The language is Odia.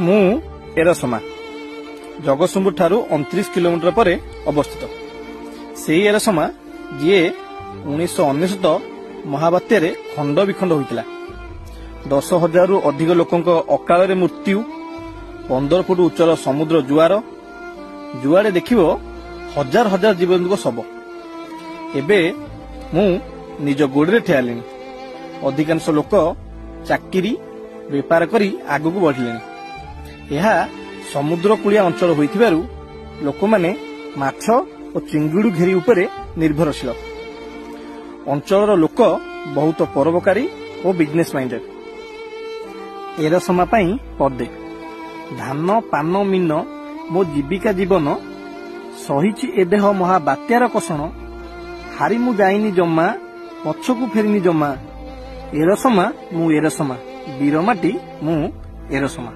ମୁଁ ଏରସମା ଜଗତସିଂହपुର ଠାରୁ 29 କିଲୋମିଟର ପରେ ଅବସ୍ଥିତ। ସେହି ଏରସମା ଯିଏ 1999 ମହାବାତ୍ୟାରେ ଖଣ୍ଡ ବିଖଣ୍ଡ ହୋଇଥିଲା। 10,000ରୁ ଅଧିକ ଲୋକଙ୍କ ଅକାଳରେ ମୃତ୍ୟୁ, 15 ଫୁଟ ଉଚ୍ଚର ସମୁଦ୍ର ଜୁଆର, ଯୁଆଡ଼େ ଦେଖିବ ହଜାର ହଜାର ଜୀବଜନ୍ତୁଙ୍କ ଶବ। ଏବେ ମୁଁ ନିଜ ଗୋଡ଼ରେ ଠିଆ ହେଲିଣି। ଅଧିକାଂଶ ଲୋକ ଚାକିରି ବେପାର କରି ଆଗକୁ ବଢ଼ିଲେଣି। ଏହା ସମୁଦ୍ର କୂଳିଆ ଅଞ୍ଚଳ ହୋଇଥିବାରୁ ଲୋକମାନେ ମାଛ ଓ ଚିଙ୍ଗୁଡ଼ି ଘେରି ଉପରେ ନିର୍ଭରଶୀଳ। ଅଞ୍ଚଳର ଲୋକ ବହୁତ ପରୋପକାରୀ ଓ ବିଜନେସ୍ ମାଇଣ୍ଡେଡ୍। ଏରସମା ପାଇଁ ପଦେ ଧାନ ପାନ ମିନ ମୋ ଜୀବିକା ଜୀବନ, ସହିଛି ଏ ଦେହ ମହାବାତ୍ୟାର କଷଣ, ହାରି ମୁଁ ଯାଇନି ଜମା, ପଛକୁ ଫେରିନି ଜମା, ଏରସମା ମୁଁ ଏରସମା, ବୀରମାଟି ମୁଁ ଏରସମା।